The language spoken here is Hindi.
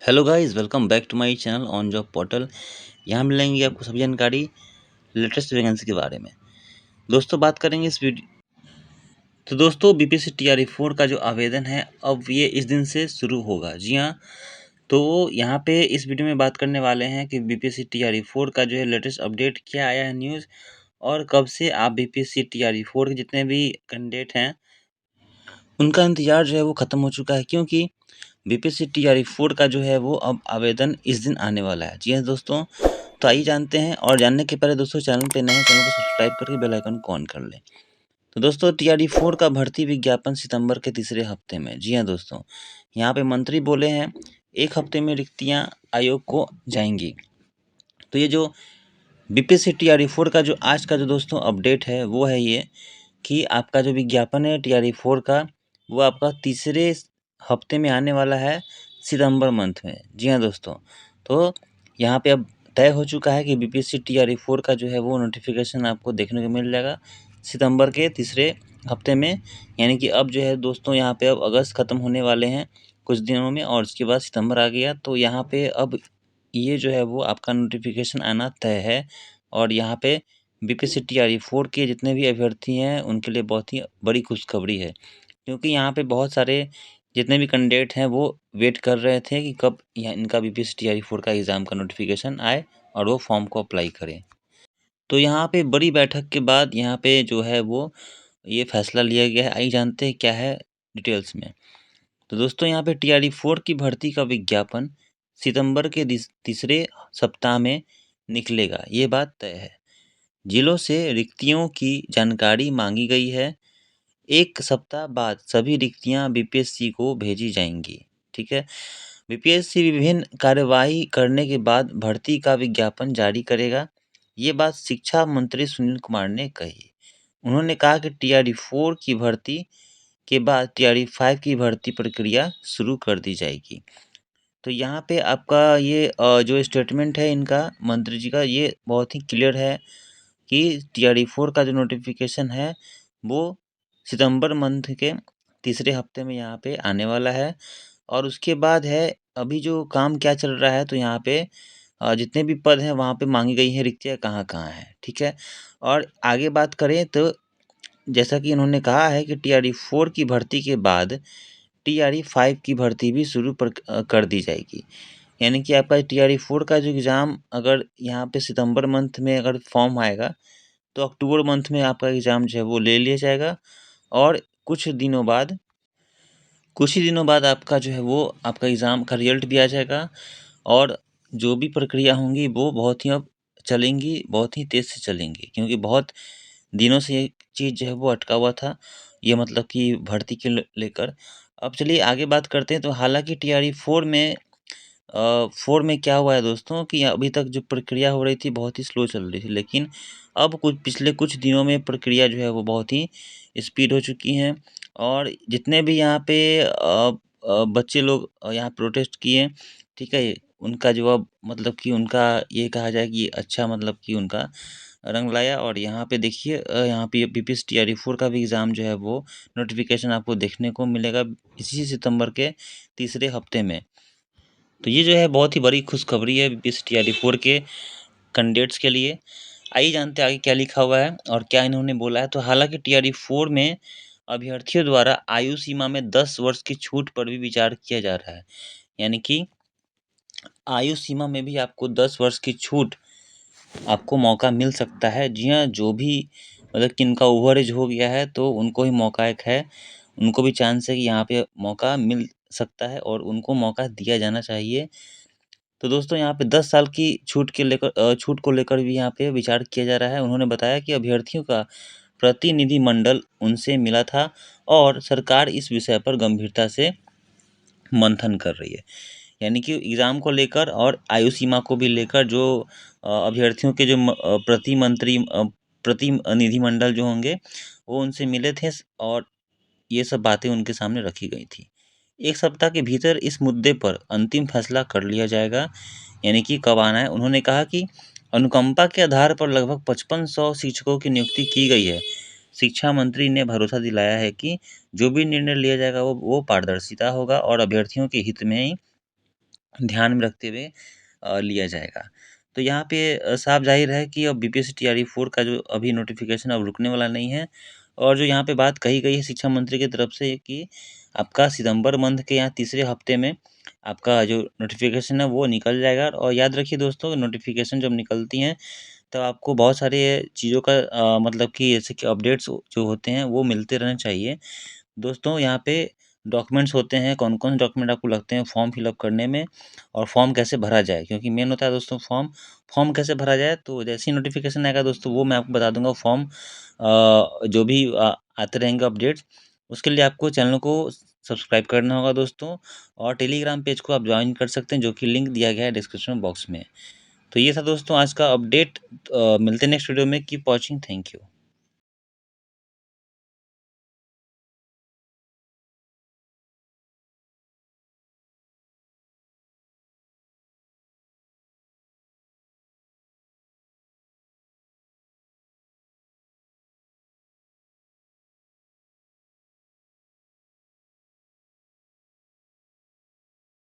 Hello guys, welcome back to my channel on job portal. यहाँ मिलेंगी आपको सभी जानकारी लेटेस्ट वैकेंसी के बारे में। दोस्तों बात करेंगे इस वीडियो। तो दोस्तों बीपीएससी टीआरई 4 का जो आवेदन है अब ये इस दिन से शुरू होगा। जी हाँ, तो यहाँ पे इस वीडियो में बात करने वाले हैं कि बीपीएससी टीआरई 4 का जो है लेटेस्ट अपडेट क्या आया है न्यूज़, और कब से आप बीपीएससी टीआरई 4 के जितने भी कैंडिडेट हैं उनका इंतजार जो है वो ख़त्म हो चुका है, क्योंकि बीपीएससी टीआरई 4 का जो है वो अब आवेदन इस दिन आने वाला है। जी हाँ दोस्तों, तो आइए जानते हैं। और जानने के पहले दोस्तों चैनल पे नए हैं, चैनल को सब्सक्राइब करके बेल आइकन को ऑन कर लें। तो दोस्तों टीआरई 4 का भर्ती विज्ञापन सितंबर के तीसरे हफ्ते में। जी हाँ दोस्तों, यहाँ पे मंत्री बोले हैं 1 हफ्ते में रिक्तियाँ आयोग को जाएंगी। तो ये जो बीपीएससी टीआरई 4 का जो आज का जो दोस्तों अपडेट है वो है ये कि आपका जो विज्ञापन है टीआरई 4 का वो आपका तीसरे हफ्ते में आने वाला है, सितंबर मंथ में। जी हाँ दोस्तों, तो यहाँ पे अब तय हो चुका है कि बीपीएससी टीआरई 4 का जो है वो नोटिफिकेशन आपको देखने को मिल जाएगा सितंबर के तीसरे हफ्ते में। यानी कि अब जो है दोस्तों यहाँ पे अब अगस्त ख़त्म होने वाले हैं कुछ दिनों में, और उसके बाद सितंबर आ गया। तो यहाँ पे अब ये जो है वो आपका नोटिफिकेशन आना तय है। और यहाँ पे बीपीएससी टीआरई 4 के जितने भी अभ्यर्थी हैं उनके लिए बहुत ही बड़ी खुशखबरी है, क्योंकि यहाँ पे बहुत सारे जितने भी कैंडिडेट हैं वो वेट कर रहे थे कि कब यहाँ इनका बीपीएससी टीआरई 4 का एग्ज़ाम का नोटिफिकेशन आए और वो फॉर्म को अप्लाई करें। तो यहाँ पे बड़ी बैठक के बाद यहाँ पे जो है वो ये फैसला लिया गया है। आइए जानते हैं क्या है डिटेल्स में। तो दोस्तों यहाँ पे टीआरई 4 की भर्ती का विज्ञापन सितंबर के तीसरे सप्ताह में निकलेगा, ये बात तय है। जिलों से रिक्तियों की जानकारी मांगी गई है। 1 सप्ताह बाद सभी रिक्तियां बीपीएससी को भेजी जाएंगी। ठीक है, बीपीएससी विभिन्न कार्यवाही करने के बाद भर्ती का विज्ञापन जारी करेगा। ये बात शिक्षा मंत्री सुनील कुमार ने कही। उन्होंने कहा कि टीआरई 4 की भर्ती के बाद टीआरई 5 की भर्ती प्रक्रिया शुरू कर दी जाएगी। तो यहाँ पे आपका ये जो स्टेटमेंट है इनका मंत्री जी का, ये बहुत ही क्लियर है कि टीआरई 4 का जो नोटिफिकेशन है वो सितंबर मंथ के तीसरे हफ्ते में यहाँ पे आने वाला है। और उसके बाद है अभी जो काम क्या चल रहा है, तो यहाँ पे जितने भी पद हैं वहाँ पे मांगी गई हैं रिक्तियाँ कहाँ-कहाँ हैं। ठीक है, और आगे बात करें तो जैसा कि इन्होंने कहा है कि टीआरई 4 की भर्ती के बाद टीआरई 5 की भर्ती भी शुरू कर दी जाएगी। यानी कि आपका टीआरई 4 का जो एग्ज़ाम अगर यहाँ पे सितंबर मंथ में अगर फॉर्म आएगा तो अक्टूबर मंथ में आपका एग्ज़ाम जो है वो ले लिया जाएगा। और कुछ ही दिनों बाद आपका जो है वो आपका एग्ज़ाम का रिज़ल्ट भी आ जाएगा। और जो भी प्रक्रिया होंगी वो बहुत ही अब चलेंगी, बहुत ही तेज़ से चलेंगी, क्योंकि बहुत दिनों से ये चीज़ जो है वो अटका हुआ था, ये मतलब कि भर्ती के लेकर। अब चलिए आगे बात करते हैं। तो हालाँकि टीआरई 4 में 4 में क्या हुआ है दोस्तों कि अभी तक जो प्रक्रिया हो रही थी बहुत ही स्लो चल रही थी, लेकिन अब पिछले कुछ दिनों में प्रक्रिया जो है वो बहुत ही स्पीड हो चुकी है। और जितने भी यहाँ पे बच्चे लोग यहाँ प्रोटेस्ट किए, ठीक है, उनका जवाब मतलब कि उनका ये कहा जाए कि अच्छा मतलब कि उनका रंग लाया। और यहाँ पे देखिए यहाँ पे बीपीएससी टीआरई 4 का भी एग्ज़ाम जो है वो नोटिफिकेशन आपको देखने को मिलेगा इसी सितंबर के तीसरे हफ्ते में। तो ये जो है बहुत ही बड़ी खुशखबरी है बीपीएससी टीआरई 4 के कैंडिडेट्स के लिए। आइए जानते हैं आगे क्या लिखा हुआ है और क्या इन्होंने बोला है। तो हालांकि टीआरई 4 में अभ्यर्थियों द्वारा आयु सीमा में 10 वर्ष की छूट पर भी विचार किया जा रहा है। यानी कि आयु सीमा में भी आपको 10 वर्ष की छूट आपको मौका मिल सकता है। जी हाँ, जो भी मतलब कि इनका ओवर एज हो गया है तो उनको ही मौका एक है, उनको भी चांस है कि यहाँ पे मौका मिल सकता है और उनको मौका दिया जाना चाहिए। तो दोस्तों यहाँ पे 10 साल की छूट को लेकर भी यहाँ पे विचार किया जा रहा है। उन्होंने बताया कि अभ्यर्थियों का प्रतिनिधिमंडल उनसे मिला था और सरकार इस विषय पर गंभीरता से मंथन कर रही है। यानी कि एग्ज़ाम को लेकर और आयु सीमा को भी लेकर जो अभ्यर्थियों के जो प्रतिनिधिमंडल जो होंगे वो उनसे मिले थे और ये सब बातें उनके सामने रखी गई थी। 1 सप्ताह के भीतर इस मुद्दे पर अंतिम फैसला कर लिया जाएगा, यानी कि कब आना है। उन्होंने कहा कि अनुकंपा के आधार पर लगभग 5500 शिक्षकों की नियुक्ति की गई है। शिक्षा मंत्री ने भरोसा दिलाया है कि जो भी निर्णय लिया जाएगा वो पारदर्शिता होगा और अभ्यर्थियों के हित में ही ध्यान में रखते हुए लिया जाएगा। तो यहाँ पे साफ ज़ाहिर है कि अब बीपीएससी टीआरई 4 का जो अभी नोटिफ़िकेशन अब रुकने वाला नहीं है और जो यहाँ पे बात कही गई है शिक्षा मंत्री की तरफ से कि आपका सितंबर मंथ के यहाँ तीसरे हफ्ते में आपका जो नोटिफ़िकेशन है वो निकल जाएगा। और याद रखिए दोस्तों, नोटिफ़िकेशन जब निकलती हैं तब आपको बहुत सारे चीज़ों का मतलब कि जैसे कि अपडेट्स जो होते हैं वो मिलते रहने चाहिए। दोस्तों यहाँ पे डॉक्यूमेंट्स होते हैं, कौन-कौन से डॉक्यूमेंट आपको लगते हैं फॉर्म फिलअप करने में और फॉर्म कैसे भरा जाए, क्योंकि मेन होता है दोस्तों फॉर्म। फॉर्म कैसे भरा जाए तो जैसे ही नोटिफ़िकेशन आएगा दोस्तों वो मैं आपको बता दूँगा। फॉर्म जो भी आते रहेंगे अपडेट्स, उसके लिए आपको चैनल को सब्सक्राइब करना होगा दोस्तों, और टेलीग्राम पेज को आप जॉइन कर सकते हैं जो कि लिंक दिया गया है डिस्क्रिप्शन बॉक्स में। तो ये था दोस्तों आज का अपडेट। मिलते हैं नेक्स्ट वीडियो में। Keep watching, thank you.